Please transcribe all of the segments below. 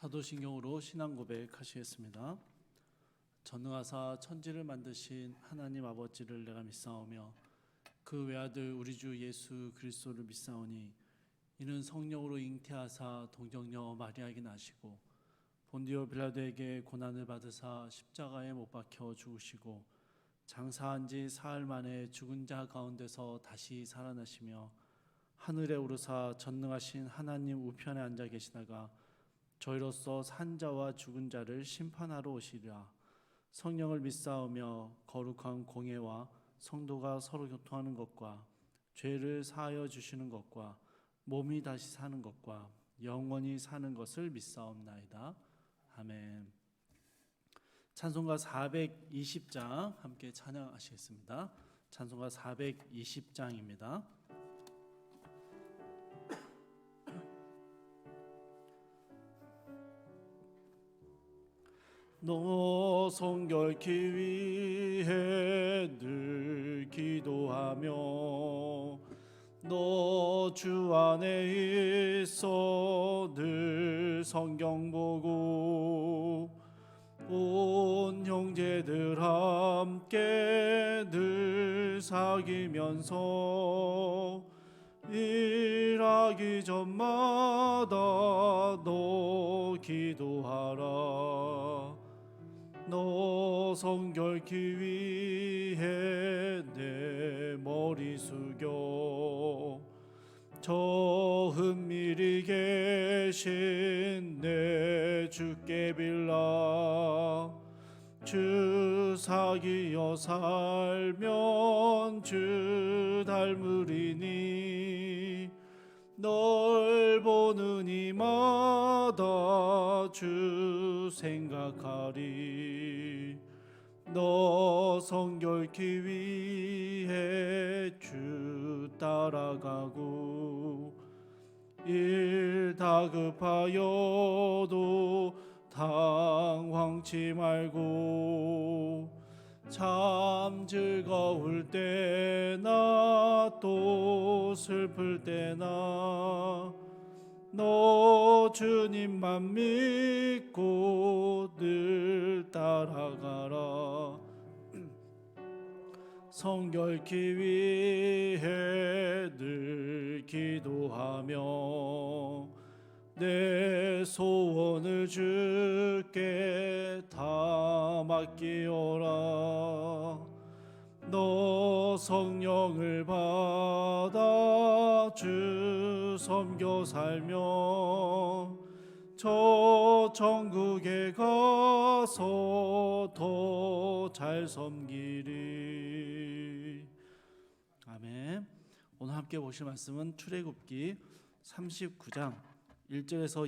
사도신경으로 신앙 고백하시겠습니다. 전능하사 천지를 만드신 하나님 아버지를 내가 믿사오며 그 외아들 우리 주 예수 그리스도를 믿사오니 이는 성령으로 잉태하사 동정녀 마리아에게 나시고 본디오 빌라도에게 고난을 받으사 십자가에 못 박혀 죽으시고 장사한 지 사흘 만에 죽은 자 가운데서 다시 살아나시며 하늘에 오르사 전능하신 하나님 우편에 앉아 계시다가 저희로서 산 자와 죽은 자를 심판하러 오시리라. 성령을 믿사오며 거룩한 공예와 성도가 서로 교통하는 것과 죄를 사하여 주시는 것과 몸이 다시 사는 것과 영원히 사는 것을 믿사옵나이다. 아멘. 찬송가 420장 함께 찬양하시겠습니다. 찬송가 420장입니다. 너 성결케 위해 늘 기도하며 너 주 안에 있어 늘 성경 보고 온 형제들 함께 늘 사귀면서 일하기 전마다 너 기도하라. 너 성결케 위해 내 머리 숙여 저 은밀히 계신 내 주께 빌라. 주 사귀어 살면 주 닮으리니 널 보는 이마다 주 생각하리. 너 성결케 위해 주 따라가고 일 다급하여도 당황치 말고 참 즐거울 때나 또 슬플 때나 너 주님만 믿고 늘 따라가라. 성결케 위해 늘 기도하며 내 소원을 주께 다 맡기오라. 너 성령을 받아 주 섬겨 살며 저 천국에 가서 더 잘 섬기리. 아멘. 오늘 함께 보실 말씀은 출애굽기 39장 1절에서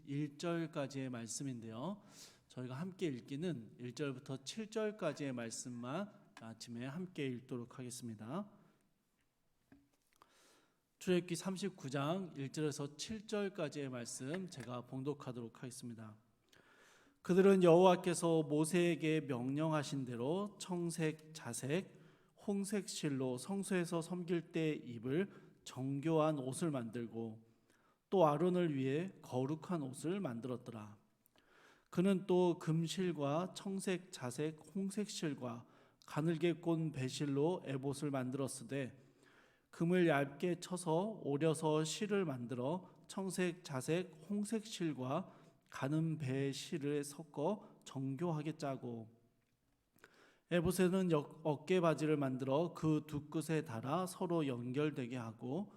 21절까지의 말씀인데요. 저희가 함께 읽기는 1절부터 7절까지의 말씀만 아침에 함께 읽도록 하겠습니다. 출애굽기 39장 1절에서 7절까지의 말씀 제가 봉독하도록 하겠습니다. 그들은 여호와께서 모세에게 명령하신 대로 청색, 자색, 홍색 실로 성소에서 섬길 때 입을 정교한 옷을 만들고 또 아론을 위해 거룩한 옷을 만들었더라. 그는 또 금실과 청색, 자색, 홍색 실과 가늘게 꼰 배실로 에봇을 만들었으되 금을 얇게 쳐서 오려서 실을 만들어 청색, 자색, 홍색 실과 가는 배 실을 섞어 정교하게 짜고 에봇에는 어깨 바지를 만들어 그 두 끝에 달아 서로 연결되게 하고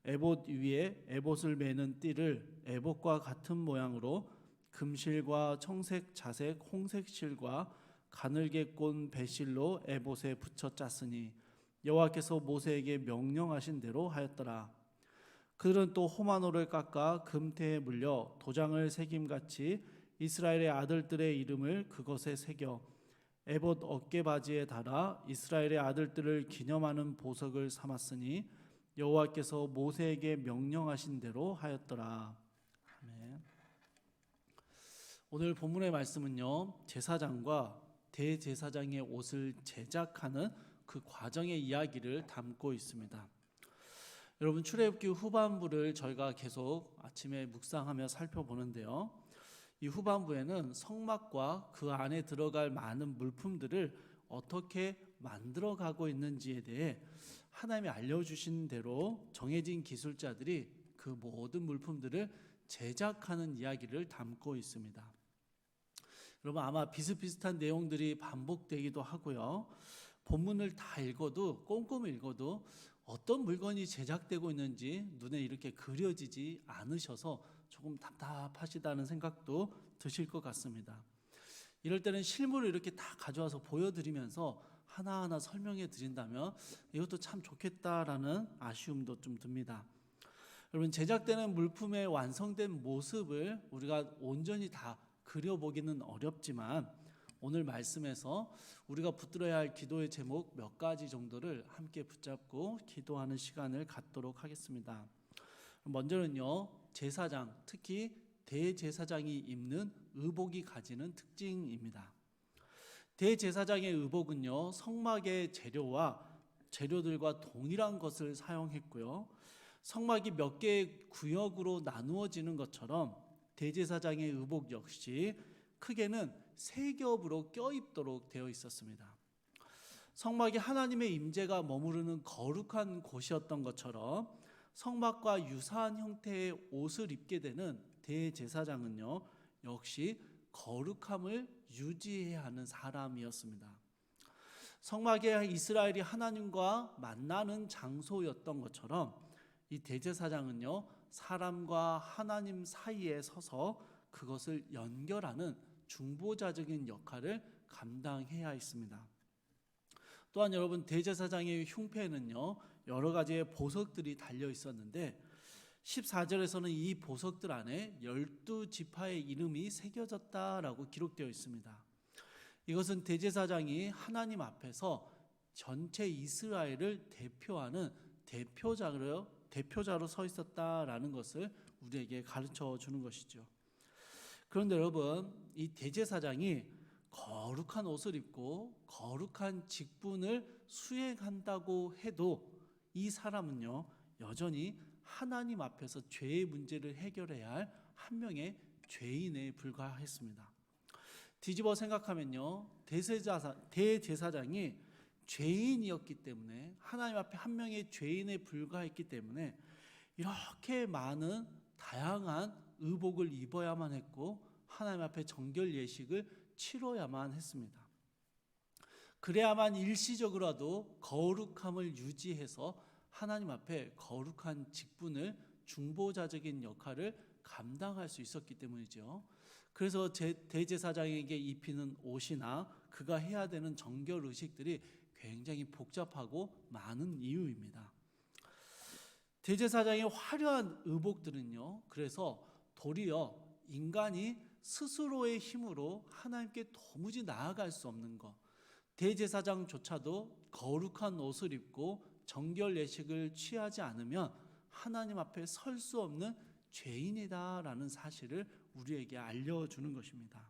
에봇 위에 에봇을 매는 띠를 에봇과 같은 모양으로 금실과 청색, 자색, 홍색 실과 가늘게 꼰 배실로 에봇에 붙여 짰으니 여호와께서 모세에게 명령하신 대로 하였더라. 그들은 또 호마노를 깎아 금태에 물려 도장을 새김같이 이스라엘의 아들들의 이름을 그것에 새겨 에봇 어깨 바지에 달아 이스라엘의 아들들을 기념하는 보석을 삼았으니 여호와께서 모세에게 명령하신 대로 하였더라. 아멘. 오늘 본문의 말씀은요, 제사장과 대제사장의 옷을 제작하는 그 과정의 이야기를 담고 있습니다. 여러분, 출애굽기 후반부를 저희가 계속 아침에 묵상하며 살펴보는데요, 이 후반부에는 성막과 그 안에 들어갈 많은 물품들을 어떻게 만들어가고 있는지에 대해 하나님이 알려주신 대로 정해진 기술자들이 그 모든 물품들을 제작하는 이야기를 담고 있습니다. 여러분, 아마 비슷비슷한 내용들이 반복되기도 하고요. 본문을 다 읽어도, 꼼꼼히 읽어도 어떤 물건이 제작되고 있는지 눈에 이렇게 그려지지 않으셔서 조금 답답하시다는 생각도 드실 것 같습니다. 이럴 때는 실물을 이렇게 다 가져와서 보여드리면서 하나하나 설명해 드린다면 이것도 참 좋겠다라는 아쉬움도 좀 듭니다. 여러분, 제작되는 물품의 완성된 모습을 우리가 온전히 다 그려보기는 어렵지만 오늘 말씀에서 우리가 붙들어야 할 기도의 제목 몇 가지 정도를 함께 붙잡고 기도하는 시간을 갖도록 하겠습니다. 먼저는요, 제사장, 특히 대제사장이 입는 의복이 가지는 특징입니다. 대제사장의 의복은요, 성막의 재료들과 동일한 것을 사용했고요. 성막이 몇 개의 구역으로 나누어지는 것처럼 대제사장의 의복 역시 크게는 세 겹으로 껴입도록 되어 있었습니다. 성막이 하나님의 임재가 머무르는 거룩한 곳이었던 것처럼 성막과 유사한 형태의 옷을 입게 되는 대제사장은요, 역시 거룩함을 유지해야 하는 사람이었습니다. 성막이 이스라엘이 하나님과 만나는 장소였던 것처럼 이 대제사장은요, 사람과 하나님 사이에 서서 그것을 연결하는 중보자적인 역할을 감당해야 했습니다. 또한 여러분, 대제사장의 흉패에는요, 여러 가지의 보석들이 달려 있었는데 14절에서는 이 보석들 안에 12지파의 이름이 새겨졌다라고 기록되어 있습니다. 이것은 대제사장이 하나님 앞에서 전체 이스라엘을 대표하는 대표자로 서 있었다라는 것을 우리에게 가르쳐 주는 것이죠. 그런데 여러분, 이 대제사장이 거룩한 옷을 입고 거룩한 직분을 수행한다고 해도 이 사람은요, 여전히 하나님 앞에서 죄의 문제를 해결해야 할 한 명의 죄인에 불과했습니다. 뒤집어 생각하면요, 대제사장이 죄인이었기 때문에, 하나님 앞에 한 명의 죄인에 불과했기 때문에 이렇게 많은 다양한 의복을 입어야만 했고 하나님 앞에 정결 예식을 치러야만 했습니다. 그래야만 일시적으로라도 거룩함을 유지해서 하나님 앞에 거룩한 직분을, 중보자적인 역할을 감당할 수 있었기 때문이죠. 그래서 대제사장에게 입히는 옷이나 그가 해야 되는 정결 의식들이 굉장히 복잡하고 많은 이유입니다. 대제사장의 화려한 의복들은요, 그래서 도리어 인간이 스스로의 힘으로 하나님께 도무지 나아갈 수 없는 것, 대제사장조차도 거룩한 옷을 입고 정결 예식을 취하지 않으면 하나님 앞에 설 수 없는 죄인이다라는 사실을 우리에게 알려주는 것입니다.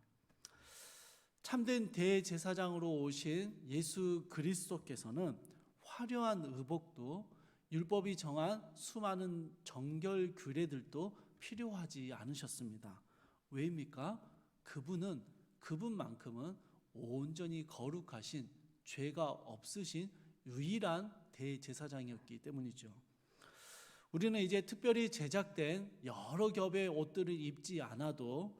참된 대제사장으로 오신 예수 그리스도께서는 화려한 의복도 율법이 정한 수많은 정결 규례들도 필요하지 않으셨습니다. 왜입니까? 그분만큼은 온전히 거룩하신, 죄가 없으신 유일한 대제사장이었기 때문이죠. 우리는 이제 특별히 제작된 여러 겹의 옷들을 입지 않아도,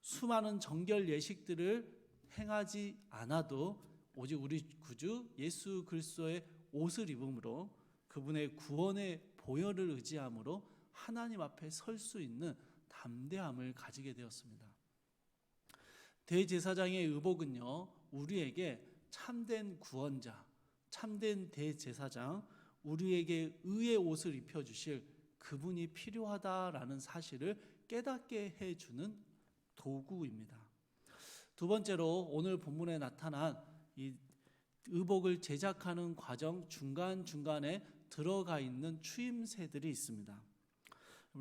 수많은 정결 예식들을 행하지 않아도 오직 우리 구주 예수 그리스도의 옷을 입음으로, 그분의 구원의 보혈을 의지함으로 하나님 앞에 설 수 있는 담대함을 가지게 되었습니다. 대제사장의 의복은요, 우리에게 참된 구원자, 참된 대제사장, 우리에게 의의 옷을 입혀주실 그분이 필요하다라는 사실을 깨닫게 해주는 도구입니다. 두 번째로 오늘 본문에 나타난 이 의복을 제작하는 과정 중간중간에 들어가 있는 추임새들이 있습니다.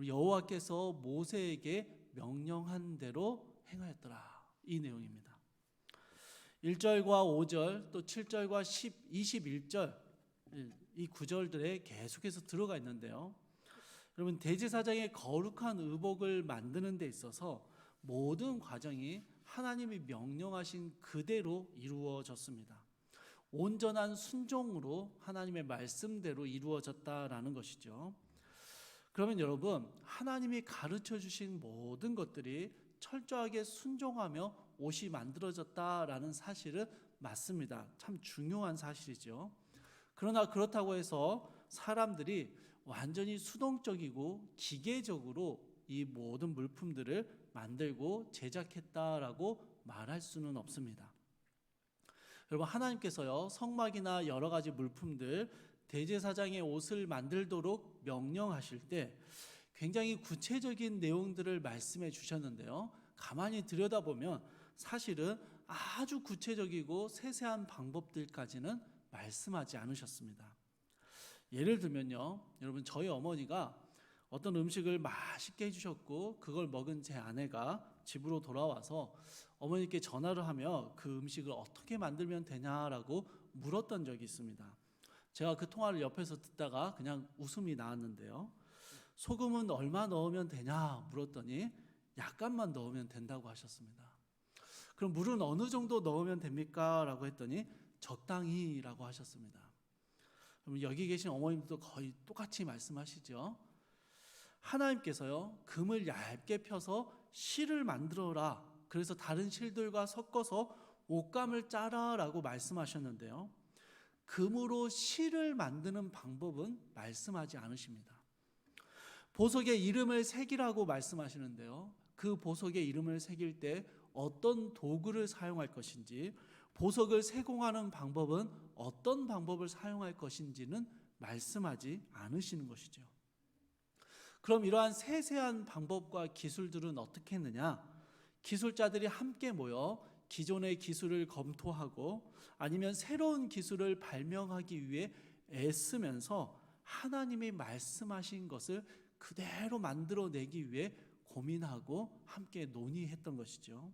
여호와께서 모세에게 명령한 대로 행하였더라, 이 내용입니다. 1절과 5절 또 7절과 21절 이 구절들에 계속해서 들어가 있는데요. 여러분, 대제사장의 거룩한 의복을 만드는 데 있어서 모든 과정이 하나님이 명령하신 그대로 이루어졌습니다. 온전한 순종으로 하나님의 말씀대로 이루어졌다라는 것이죠. 그러면 여러분, 하나님이 가르쳐 주신 모든 것들이 철저하게 순종하며 옷이 만들어졌다라는 사실은 맞습니다. 참 중요한 사실이죠. 그러나 그렇다고 해서 사람들이 완전히 수동적이고 기계적으로 이 모든 물품들을 만들고 제작했다라고 말할 수는 없습니다. 여러분, 하나님께서요, 성막이나 여러 가지 물품들, 대제사장의 옷을 만들도록 명령하실 때 굉장히 구체적인 내용들을 말씀해 주셨는데요, 가만히 들여다보면 사실은 아주 구체적이고 세세한 방법들까지는 말씀하지 않으셨습니다. 예를 들면요, 여러분, 저희 어머니가 어떤 음식을 맛있게 해주셨고 그걸 먹은 제 아내가 집으로 돌아와서 어머니께 전화를 하며 그 음식을 어떻게 만들면 되냐라고 물었던 적이 있습니다. 제가 그 통화를 옆에서 듣다가 그냥 웃음이 나왔는데요, 소금은 얼마 넣으면 되냐 물었더니 약간만 넣으면 된다고 하셨습니다. 그럼 물은 어느 정도 넣으면 됩니까? 라고 했더니 적당히 라고 하셨습니다. 그럼 여기 계신 어머님도 거의 똑같이 말씀하시죠. 하나님께서요, 금을 얇게 펴서 실을 만들어라, 그래서 다른 실들과 섞어서 옷감을 짜라 라고 말씀하셨는데요, 금으로 실을 만드는 방법은 말씀하지 않으십니다. 보석에 이름을 새기라고 말씀하시는데요, 그 보석에 이름을 새길 때 어떤 도구를 사용할 것인지, 보석을 세공하는 방법은 어떤 방법을 사용할 것인지는 말씀하지 않으시는 것이죠. 그럼 이러한 세세한 방법과 기술들은 어떻게 했느냐? 기술자들이 함께 모여 기존의 기술을 검토하고 아니면 새로운 기술을 발명하기 위해 애쓰면서 하나님이 말씀하신 것을 그대로 만들어내기 위해 고민하고 함께 논의했던 것이죠.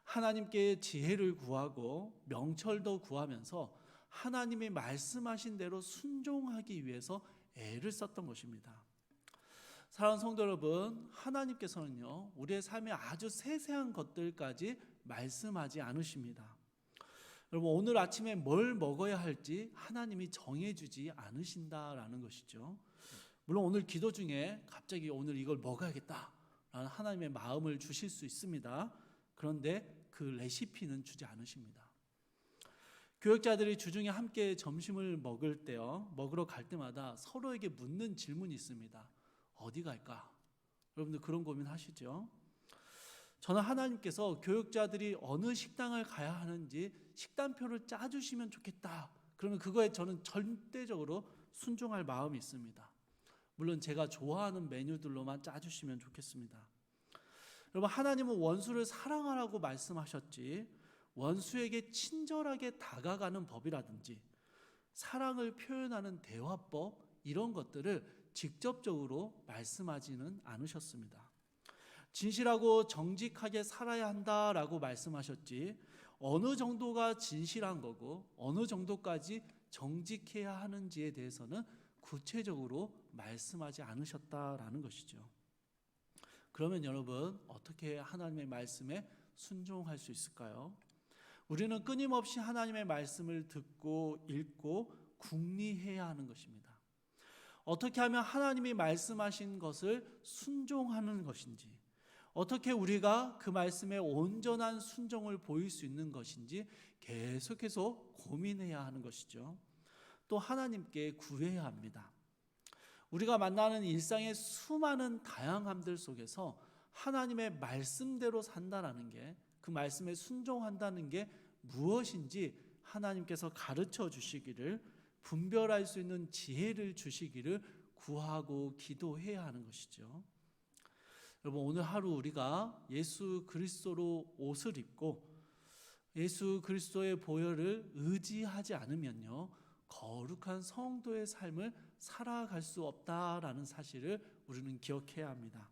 하나님께 지혜를 구하고 명철도 구하면서 하나님이 말씀하신 대로 순종하기 위해서 애를 썼던 것입니다. 사랑하는 성도 여러분, 하나님께서는요, 우리의 삶의 아주 세세한 것들까지 말씀하지 않으십니다. 여러분, 오늘 아침에 뭘 먹어야 할지 하나님이 정해주지 않으신다라는 것이죠. 물론 오늘 기도 중에 갑자기 오늘 이걸 먹어야겠다라는 하나님의 마음을 주실 수 있습니다. 그런데 그 레시피는 주지 않으십니다. 교역자들이 주중에 함께 점심을 먹으러 갈 때마다 서로에게 묻는 질문이 있습니다. 어디 갈까? 여러분들 그런 고민 하시죠? 저는 하나님께서 교역자들이 어느 식당을 가야 하는지 식단표를 짜주시면 좋겠다, 그러면 그거에 저는 절대적으로 순종할 마음이 있습니다. 물론 제가 좋아하는 메뉴들로만 짜주시면 좋겠습니다. 여러분, 하나님은 원수를 사랑하라고 말씀하셨지, 원수에게 친절하게 다가가는 법이라든지 사랑을 표현하는 대화법, 이런 것들을 직접적으로 말씀하지는 않으셨습니다. 진실하고 정직하게 살아야 한다라고 말씀하셨지, 어느 정도가 진실한 거고 어느 정도까지 정직해야 하는지에 대해서는 구체적으로 말씀하지 않으셨다라는 것이죠. 그러면 여러분, 어떻게 하나님의 말씀에 순종할 수 있을까요? 우리는 끊임없이 하나님의 말씀을 듣고 읽고 궁리해야 하는 것입니다. 어떻게 하면 하나님이 말씀하신 것을 순종하는 것인지, 어떻게 우리가 그 말씀에 온전한 순종을 보일 수 있는 것인지 계속해서 고민해야 하는 것이죠. 또 하나님께 구해야 합니다. 우리가 만나는 일상의 수많은 다양함들 속에서 하나님의 말씀대로 산다라는 게, 그 말씀에 순종한다는 게 무엇인지 하나님께서 가르쳐 주시기를, 분별할 수 있는 지혜를 주시기를 구하고 기도해야 하는 것이죠. 여러분, 오늘 하루 우리가 예수 그리스도로 옷을 입고 예수 그리스도의 보혈을 의지하지 않으면요, 거룩한 성도의 삶을 살아갈 수 없다라는 사실을 우리는 기억해야 합니다.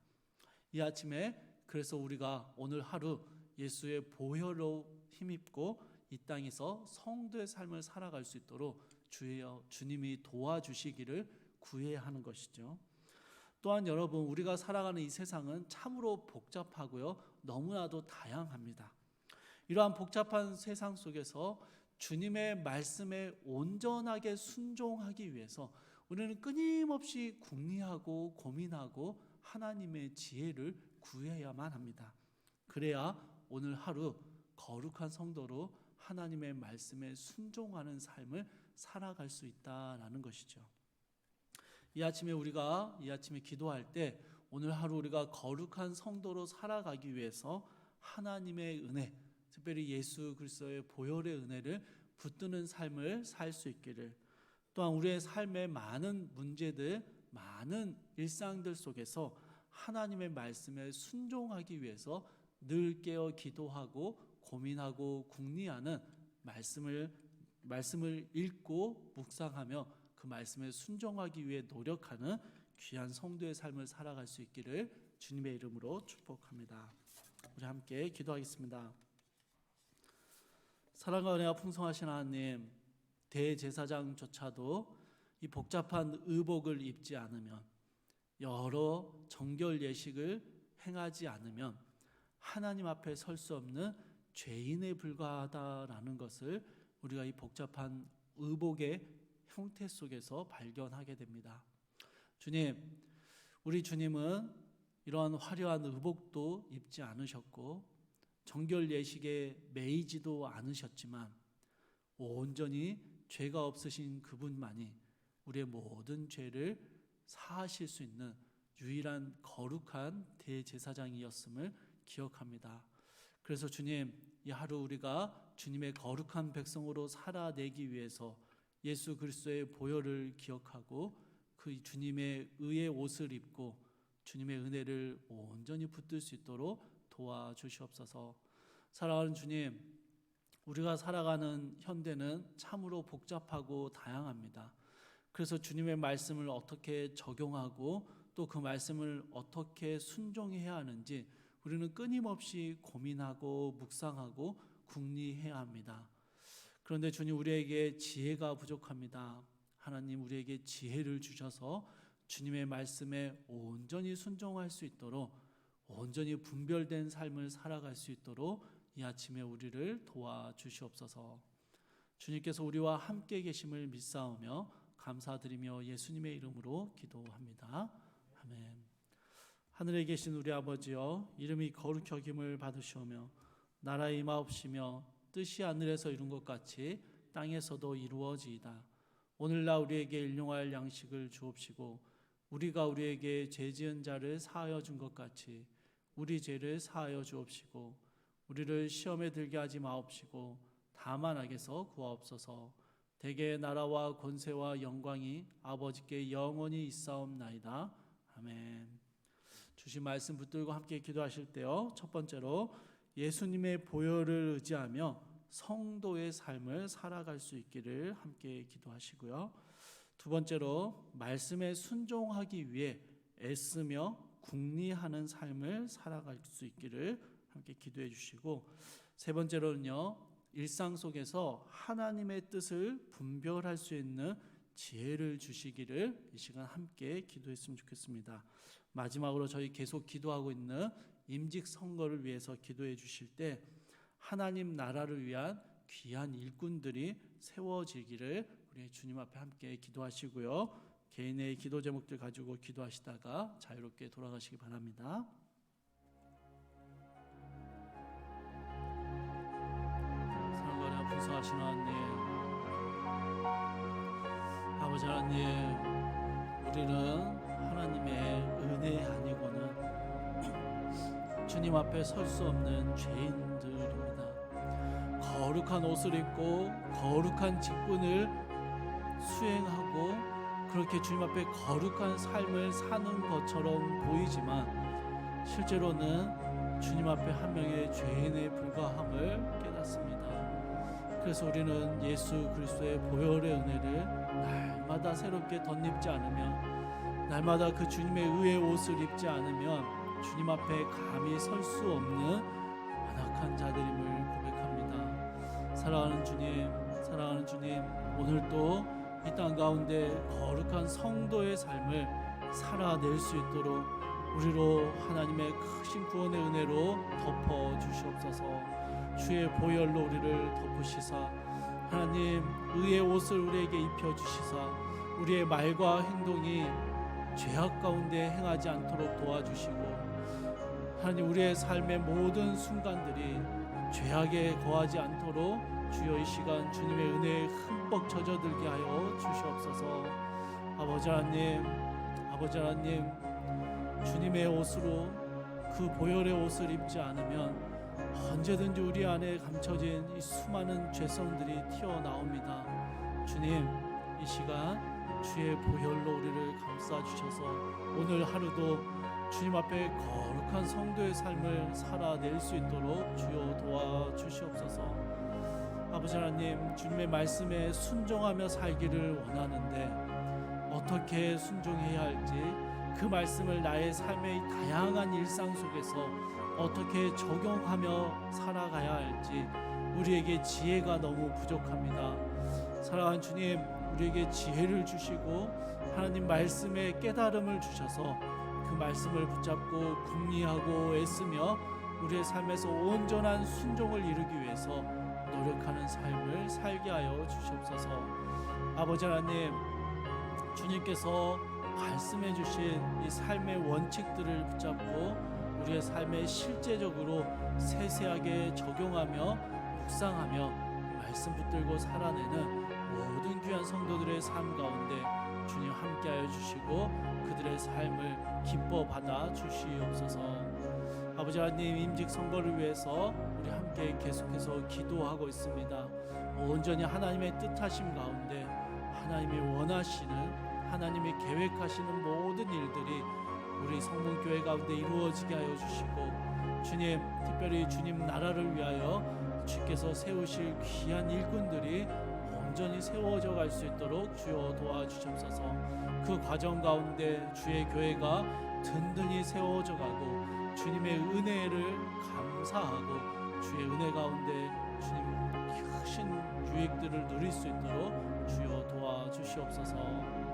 이 아침에 그래서 우리가 오늘 하루 예수의 보혈로 힘입고 이 땅에서 성도의 삶을 살아갈 수 있도록 주님이 도와주시기를 구해야 하는 것이죠. 또한 여러분, 우리가 살아가는 이 세상은 참으로 복잡하고요, 너무나도 다양합니다. 이러한 복잡한 세상 속에서 주님의 말씀에 온전하게 순종하기 위해서 우리는 끊임없이 궁리하고 고민하고 하나님의 지혜를 구해야만 합니다. 그래야 오늘 하루 거룩한 성도로 하나님의 말씀에 순종하는 삶을 살아갈 수 있다라는 것이죠. 이 아침에 기도할 때 오늘 하루 우리가 거룩한 성도로 살아가기 위해서 하나님의 은혜, 특별히 예수 그리스도의 보혈의 은혜를 붙드는 삶을 살 수 있기를, 또한 우리의 삶의 많은 문제들, 많은 일상들 속에서 하나님의 말씀에 순종하기 위해서 늘 깨어 기도하고 고민하고 궁리하는 말씀을 읽고 묵상하며 그 말씀에 순종하기 위해 노력하는 귀한 성도의 삶을 살아갈 수 있기를 주님의 이름으로 축복합니다. 우리 함께 기도하겠습니다. 사랑과 은혜가 풍성하신 하나님, 대제사장조차도 이 복잡한 의복을 입지 않으면, 여러 정결 예식을 행하지 않으면 하나님 앞에 설 수 없는 죄인에 불과하다라는 것을 우리가 이 복잡한 의복의 형태 속에서 발견하게 됩니다. 주님, 우리 주님은 이러한 화려한 의복도 입지 않으셨고 정결 예식에 매이지도 않으셨지만 온전히 죄가 없으신 그분만이 우리의 모든 죄를 사하실 수 있는 유일한 거룩한 대제사장이었음을 기억합니다. 그래서 주님, 이 하루 우리가 주님의 거룩한 백성으로 살아내기 위해서 예수 그리스도의 보혈을 기억하고 그 주님의 의의 옷을 입고 주님의 은혜를 온전히 붙들 수 있도록 도와주시옵소서. 사랑하는 주님, 우리가 살아가는 현대는 참으로 복잡하고 다양합니다. 그래서 주님의 말씀을 어떻게 적용하고 또 그 말씀을 어떻게 순종해야 하는지 우리는 끊임없이 고민하고 묵상하고 궁리해야 합니다. 그런데 주님, 우리에게 지혜가 부족합니다. 하나님, 우리에게 지혜를 주셔서 주님의 말씀에 온전히 순종할 수 있도록, 온전히 분별된 삶을 살아갈 수 있도록 이 아침에 우리를 도와주시옵소서. 주님께서 우리와 함께 계심을 믿사오며 감사드리며 예수님의 이름으로 기도합니다. 아멘. 하늘에 계신 우리 아버지여, 이름이 거룩히 여김을 받으시오며 나라의 임하옵시며 뜻이 하늘에서 이룬 것 같이 땅에서도 이루어지이다. 오늘날 우리에게 일용할 양식을 주옵시고 우리가 우리에게 죄 지은 자를 사하여 준 것 같이 우리 죄를 사하여 주옵시고 우리를 시험에 들게 하지 마옵시고 다만 악에서 구하옵소서. 대개의 나라와 권세와 영광이 아버지께 영원히 있사옵나이다. 아멘. 주신 말씀 붙들고 함께 기도하실 때요, 첫 번째로 예수님의 보혈을 의지하며 성도의 삶을 살아갈 수 있기를 함께 기도하시고요, 두 번째로 말씀에 순종하기 위해 애쓰며 궁리하는 삶을 살아갈 수 있기를 함께 기도해 주시고, 세 번째로는요, 일상 속에서 하나님의 뜻을 분별할 수 있는 지혜를 주시기를 이 시간 함께 기도했으면 좋겠습니다. 마지막으로 저희 계속 기도하고 있는 임직 선거를 위해서 기도해 주실 때 하나님 나라를 위한 귀한 일꾼들이 세워지기를 우리 주님 앞에 함께 기도하시고요, 개인의 기도 제목들 가지고 기도하시다가 자유롭게 돌아가시기 바랍니다. 사랑과 풍성하신 하나님, 아버지 하나님, 우리는 하나님의 은혜 아니고는 주님 앞에 설 수 없는 죄인들입니다. 거룩한 옷을 입고 거룩한 직분을 수행하고 그렇게 주님 앞에 거룩한 삶을 사는 것처럼 보이지만 실제로는 주님 앞에 한 명의 죄인에 불과함을 깨닫습니다. 그래서 우리는 예수 그리스도의 보혈의 은혜를 날마다 새롭게 덧입지 않으면, 날마다 그 주님의 의의 옷을 입지 않으면 주님 앞에 감히 설 수 없는 완악한 자들임을 고백합니다. 사랑하는 주님, 오늘도 이 땅 가운데 거룩한 성도의 삶을 살아낼 수 있도록 우리로 하나님의 크신 구원의 은혜로 덮어 주시옵소서. 주의 보혈로 우리를 덮으시사 하나님 의의 옷을 우리에게 입혀 주시사 우리의 말과 행동이 죄악 가운데 행하지 않도록 도와주시고 하나님 우리의 삶의 모든 순간들이 죄악에 거하지 않도록 주여 이 시간 주님의 은혜에 흠뻑 젖어들게 하여 주시옵소서. 아버지 하나님 주님의 옷으로 그 보혈의 옷을 입지 않으면 언제든지 우리 안에 감춰진 이 수많은 죄성들이 튀어나옵니다. 주님 이 시간 주의 보혈로 우리를 감싸 주셔서 오늘 하루도 주님 앞에 거룩한 성도의 삶을 살아낼 수 있도록 주여 도와주시옵소서. 아버지 하나님 주님의 말씀에 순종하며 살기를 원하는데 어떻게 순종해야 할지 그 말씀을 나의 삶의 다양한 일상 속에서 어떻게 적용하며 살아가야 할지 우리에게 지혜가 너무 부족합니다. 사랑하는 주님 우리에게 지혜를 주시고 하나님 말씀에 깨달음을 주셔서 그 말씀을 붙잡고 궁리하고 애쓰며 우리의 삶에서 온전한 순종을 이루기 위해서 노력하는 삶을 살게 하여 주시옵소서. 아버지 하나님 주님께서 말씀해 주신 이 삶의 원칙들을 붙잡고 우리의 삶에 실제적으로 세세하게 적용하며 묵상하며 말씀 붙들고 살아내는 모든 귀한 성도들의 삶 가운데 주님 함께하여 주시고 그들의 삶을 기뻐 받아 주시옵소서. 아버지 하나님 임직 선거를 위해서 우리 함께 계속해서 기도하고 있습니다. 온전히 하나님의 뜻하심 가운데 하나님이 원하시는 하나님이 계획하시는 모든 일들이 우리 성문교회 가운데 이루어지게 하여 주시고 주님 특별히 주님 나라를 위하여 주께서 세우실 귀한 일꾼들이 온전히 세워져 갈 수 있도록 주여 도와주시옵소서. 그 과정 가운데 주의 교회가 든든히 세워져 가고 주님의 은혜를 감사하고 주의 은혜 가운데 주님 크신 유익들을 누릴 수 있도록 주여 도와주시옵소서.